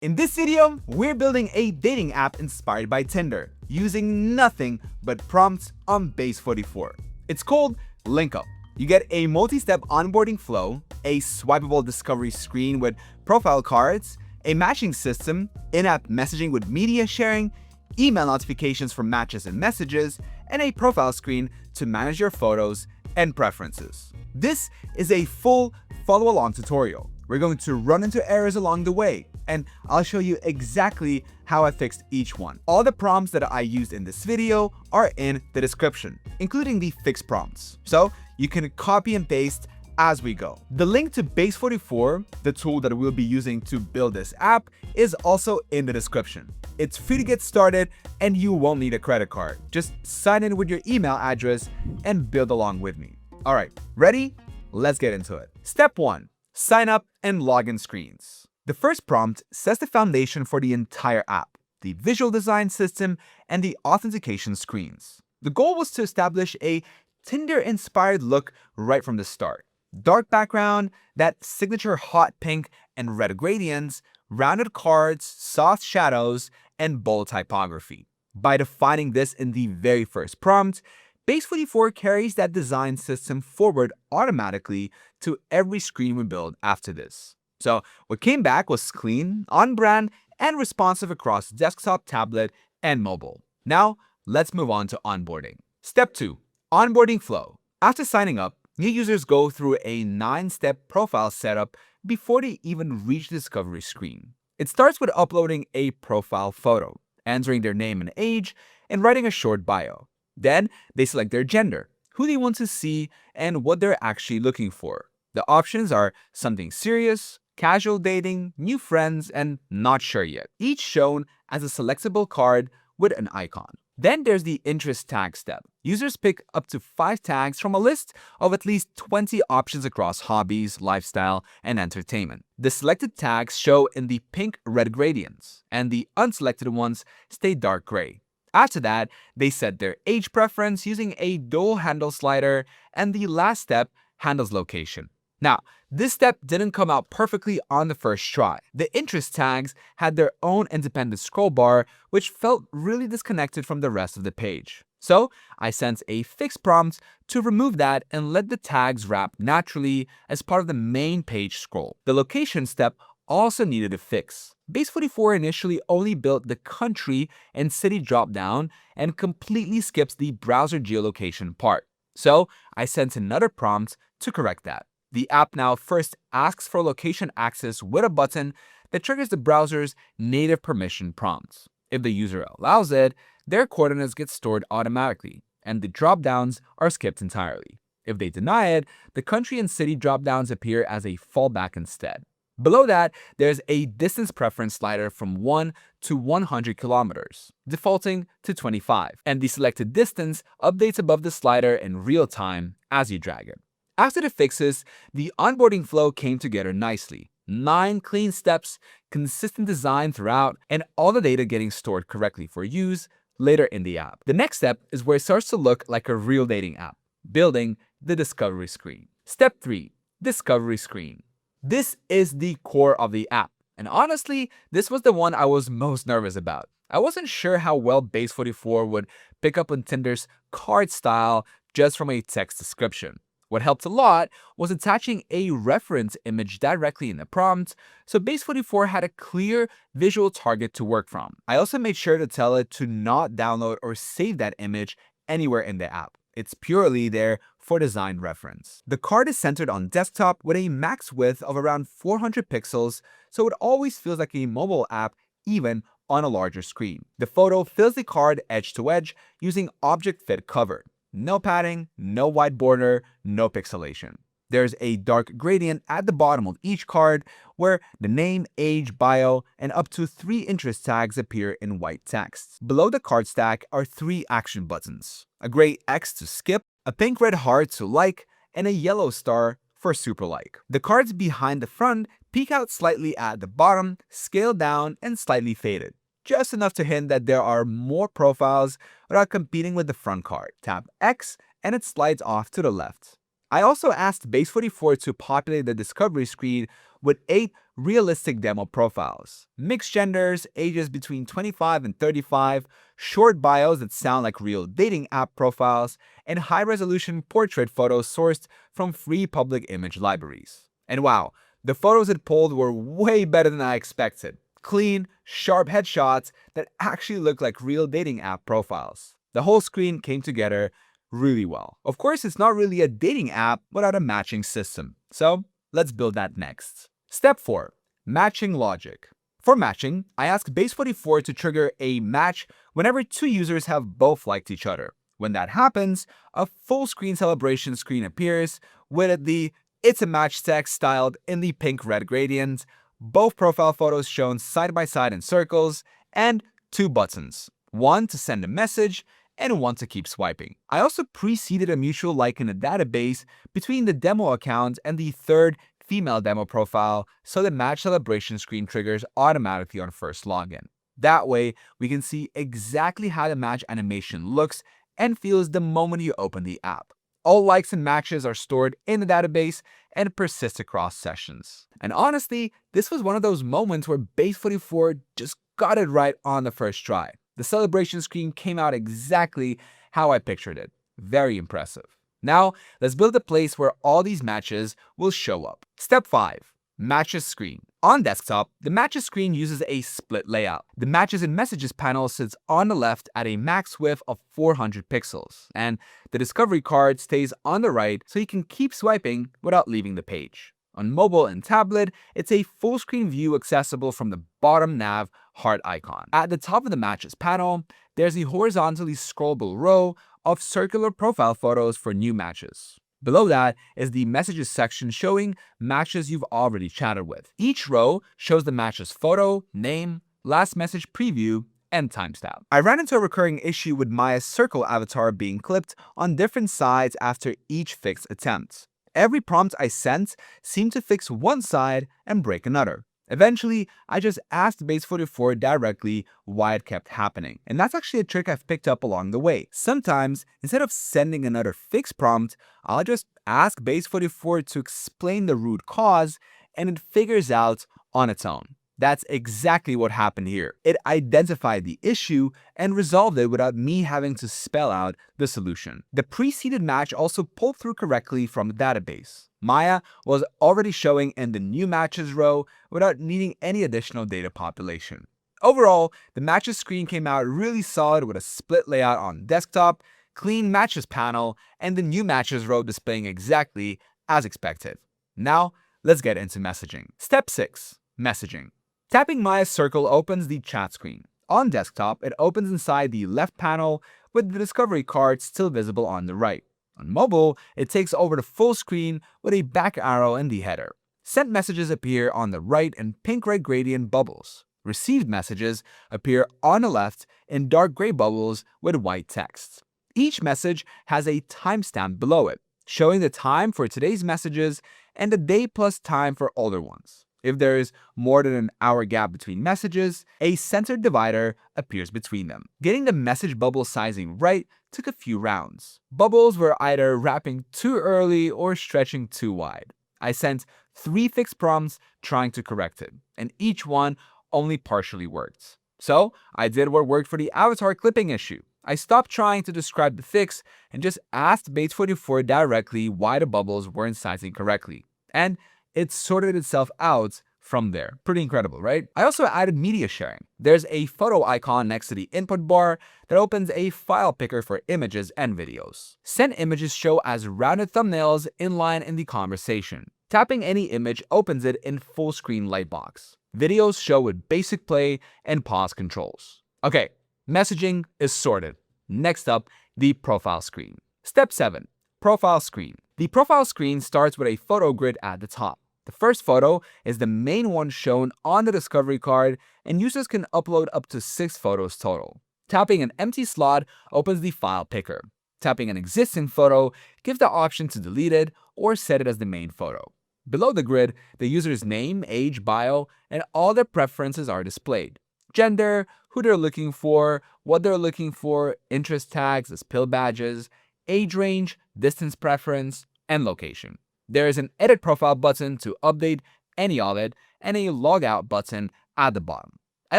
In this video, we're building a dating app inspired by Tinder, using nothing but prompts on Base 44. It's called LinkUp. You get a multi-step onboarding flow, a swipeable discovery screen with profile cards, a matching system, in-app messaging with media sharing, email notifications for matches and messages, and a profile screen to manage your photos and preferences. This is a full follow-along tutorial. We're going to run into errors along the way, and I'll show you exactly how I fixed each one. All the prompts that I used in this video are in the description, including the fixed prompts, so you can copy and paste as we go. The link to Base 44, the tool that we'll be using to build this app, is also in the description. It's free to get started and you won't need a credit card. Just sign in with your email address and build along with me. All right, ready? Let's get into it. Step 1. Sign up and login screens. The first prompt sets the foundation for the entire app, the visual design system, and the authentication screens. The goal was to establish a Tinder-inspired look right from the start. Dark background, that signature hot pink and red gradients, rounded cards, soft shadows, and bold typography. By defining this in the very first prompt, Base 44 carries that design system forward automatically to every screen we build after this. So what came back was clean, on-brand, and responsive across desktop, tablet, and mobile. Now, let's move on to onboarding. Step 2. Onboarding flow. After signing up, new users go through a 9-step profile setup before they even reach the discovery screen. It starts with uploading a profile photo, entering their name and age, and writing a short bio. Then, they select their gender, who they want to see, and what they're actually looking for. The options are something serious, casual dating, new friends, and not sure yet, each shown as a selectable card with an icon. Then there's the interest tag step. Users pick up to 5 tags from a list of at least 20 options across hobbies, lifestyle, and entertainment. The selected tags show in the pink-red gradients, and the unselected ones stay dark gray. After that, they set their age preference using a dual handle slider, and the last step handles location. Now, this step didn't come out perfectly on the first try. The interest tags had their own independent scroll bar, which felt really disconnected from the rest of the page. So, I sent a fixed prompt to remove that and let the tags wrap naturally as part of the main page scroll. The location step also needed a fix. Base 44 initially only built the country and city dropdown and completely skips the browser geolocation part. So, I sent another prompt to correct that. The app now first asks for location access with a button that triggers the browser's native permission prompts. If the user allows it, their coordinates get stored automatically, and the dropdowns are skipped entirely. If they deny it, the country and city dropdowns appear as a fallback instead. Below that, there's a distance preference slider from 1 to 100 kilometers, defaulting to 25, and the selected distance updates above the slider in real time as you drag it. After the fixes, the onboarding flow came together nicely. 9 clean steps, consistent design throughout, and all the data getting stored correctly for use later in the app. The next step is where it starts to look like a real dating app, building the discovery screen. Step 3. Discovery screen. This is the core of the app, and honestly, this was the one I was most nervous about. I wasn't sure how well Base 44 would pick up on Tinder's card style just from a text description. What helped a lot was attaching a reference image directly in the prompt, so Base 44 had a clear visual target to work from. I also made sure to tell it to not download or save that image anywhere in the app. It's purely there for design reference. The card is centered on desktop with a max width of around 400 pixels, so it always feels like a mobile app even on a larger screen. The photo fills the card edge to edge using object fit cover. No padding, no white border, no pixelation. There's a dark gradient at the bottom of each card where the name, age, bio, and up to 3 interest tags appear in white text. Below the card stack are 3 action buttons: a gray X to skip, a pink red heart to like, and a yellow star for super like. The cards behind the front peek out slightly at the bottom, scaled down, and slightly faded. Just enough to hint that there are more profiles without competing with the front card. Tap X and it slides off to the left. I also asked Base 44 to populate the discovery screen with 8 realistic demo profiles, mixed genders, ages between 25 and 35, short bios that sound like real dating app profiles, and high-resolution portrait photos sourced from free public image libraries. And wow, the photos it pulled were way better than I expected. Clean, sharp headshots that actually look like real dating app profiles. The whole screen came together really well. Of course, it's not really a dating app without a matching system. So let's build that next. Step 4. Matching logic. For matching, I ask Base44 to trigger a match whenever two users have both liked each other. When that happens, a full screen celebration screen appears with the "It's a match" text styled in the pink-red gradient, both profile photos shown side by side in circles, and two buttons, one to send a message and one to keep swiping. I also preceded a mutual like in a database between the demo account and the third female demo profile, so the match celebration screen triggers automatically on first login. That way, we can see exactly how the match animation looks and feels the moment you open the app. All likes and matches are stored in the database and persist across sessions. And honestly, this was one of those moments where Base44 just got it right on the first try. The celebration screen came out exactly how I pictured it. Very impressive. Now, let's build a place where all these matches will show up. Step 5. Matches screen. On desktop, the matches screen uses a split layout. The matches and messages panel sits on the left at a max width of 400 pixels, and the discovery card stays on the right so you can keep swiping without leaving the page. On mobile and tablet, it's a full screen view accessible from the bottom nav heart icon. At the top of the matches panel, there's a horizontally scrollable row of circular profile photos for new matches. Below that is the messages section showing matches you've already chatted with. Each row shows the match's photo, name, last message preview, and timestamp. I ran into a recurring issue with Maya's circle avatar being clipped on different sides after each fixed attempt. Every prompt I sent seemed to fix one side and break another. Eventually, I just asked Base44 directly why it kept happening. And that's actually a trick I've picked up along the way. Sometimes, instead of sending another fix prompt, I'll just ask Base44 to explain the root cause, and it figures out on its own. That's exactly what happened here. It identified the issue and resolved it without me having to spell out the solution. The preceded match also pulled through correctly from the database. Maya was already showing in the new matches row without needing any additional data population. Overall, the matches screen came out really solid with a split layout on desktop, clean matches panel, and the new matches row displaying exactly as expected. Now, let's get into messaging. Step 6. Messaging. Tapping Maya's circle opens the chat screen. On desktop, it opens inside the left panel with the discovery card still visible on the right. On mobile, it takes over the full screen with a back arrow in the header. Sent messages appear on the right in pink-red gradient bubbles. Received messages appear on the left in dark gray bubbles with white text. Each message has a timestamp below it, showing the time for today's messages and the day plus time for older ones. If there is more than an hour gap between messages, a centered divider appears between them. Getting the message bubble sizing right took a few rounds. Bubbles were either wrapping too early or stretching too wide. I sent 3 fixed prompts trying to correct it, and each one only partially worked. So I did what worked for the avatar clipping issue. I stopped trying to describe the fix and just asked Base44 directly why the bubbles weren't sizing correctly. And it sorted itself out from there. Pretty incredible, right? I also added media sharing. There's a photo icon next to the input bar that opens a file picker for images and videos. Sent images show as rounded thumbnails inline in the conversation. Tapping any image opens it in full screen lightbox. Videos show with basic play and pause controls. Okay, messaging is sorted. Next up, the profile screen. Step 7. Profile screen. The profile screen starts with a photo grid at the top. The first photo is the main one shown on the discovery card, and users can upload up to 6 photos total. Tapping an empty slot opens the file picker. Tapping an existing photo gives the option to delete it or set it as the main photo. Below the grid, the user's name, age, bio, and all their preferences are displayed. Gender, who they're looking for, what they're looking for, interest tags as pill badges, age range, distance preference, and location. There is an Edit Profile button to update any of it, and a logout button at the bottom. I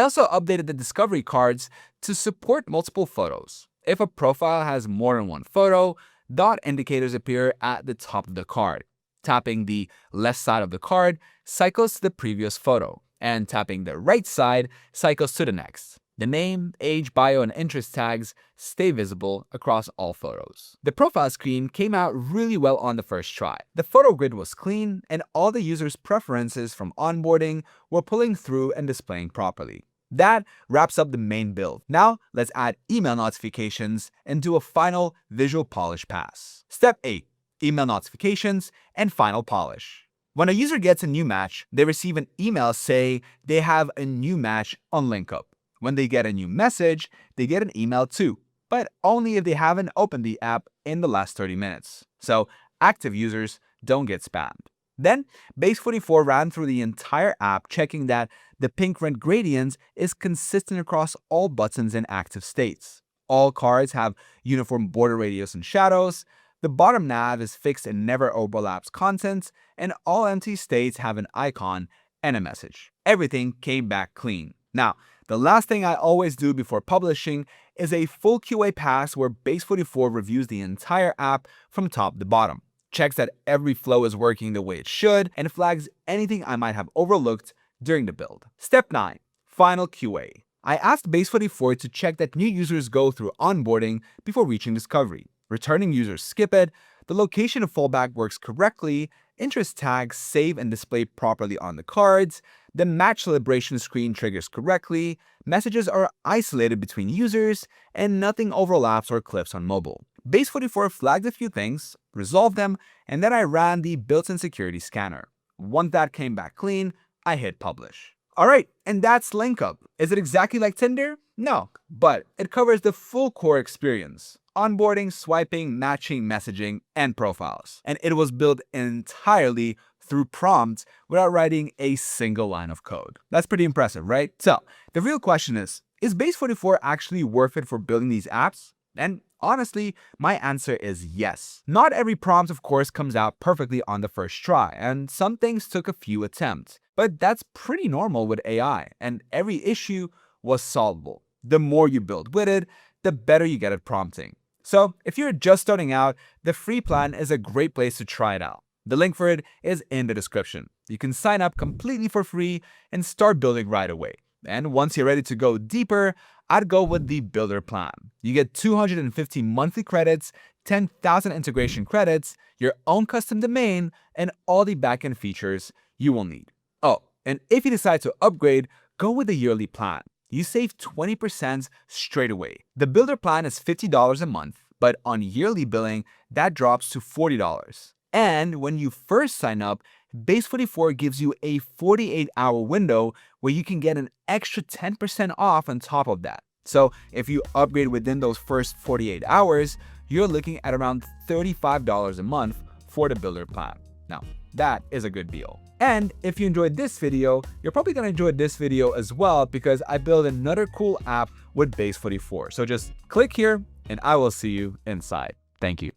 also updated the discovery cards to support multiple photos. If a profile has more than one photo, dot indicators appear at the top of the card. Tapping the left side of the card cycles to the previous photo, and tapping the right side cycles to the next. The name, age, bio, and interest tags stay visible across all photos. The profile screen came out really well on the first try. The photo grid was clean, and all the user's preferences from onboarding were pulling through and displaying properly. That wraps up the main build. Now, let's add email notifications and do a final visual polish pass. Step 8. Email notifications and final polish. When a user gets a new match, they receive an email saying they have a new match on LinkUp. When they get a new message, they get an email too, but only if they haven't opened the app in the last 30 minutes. So active users don't get spammed. Then, Base44 ran through the entire app, checking that the pink red gradient is consistent across all buttons in active states. All cards have uniform border radius and shadows. The bottom nav is fixed and never overlaps content, and all empty states have an icon and a message. Everything came back clean. Now, the last thing I always do before publishing is a full QA pass where Base44 reviews the entire app from top to bottom, checks that every flow is working the way it should, and flags anything I might have overlooked during the build. Step 9. Final QA. I asked Base44 to check that new users go through onboarding before reaching discovery. Returning users skip it, the location of fallback works correctly, interest tags save and display properly on the cards, the match celebration screen triggers correctly, messages are isolated between users, and nothing overlaps or clips on mobile. Base44 flagged a few things, resolved them, and then I ran the built-in security scanner. Once that came back clean, I hit publish. Alright, and that's LinkUp. Is it exactly like Tinder? No, but it covers the full core experience. Onboarding, swiping, matching, messaging, and profiles. And it was built entirely through prompts without writing a single line of code. That's pretty impressive, right? So, the real question is Base44 actually worth it for building these apps? And honestly, my answer is yes. Not every prompt, of course, comes out perfectly on the first try, and some things took a few attempts. But that's pretty normal with AI, and every issue was solvable. The more you build with it, the better you get at prompting. So, if you're just starting out, the free plan is a great place to try it out. The link for it is in the description. You can sign up completely for free and start building right away. And once you're ready to go deeper, I'd go with the Builder plan. You get 250 monthly credits, 10,000 integration credits, your own custom domain, and all the backend features you will need. Oh, and if you decide to upgrade, go with the yearly plan. You save 20% straight away. The Builder plan is $50 a month, but on yearly billing, that drops to $40. And when you first sign up, Base44 gives you a 48-hour window where you can get an extra 10% off on top of that. So if you upgrade within those first 48 hours, you're looking at around $35 a month for the Builder plan. Now, that is a good deal. And if you enjoyed this video, you're probably going to enjoy this video as well because I built another cool app with Base44. So just click here and I will see you inside. Thank you.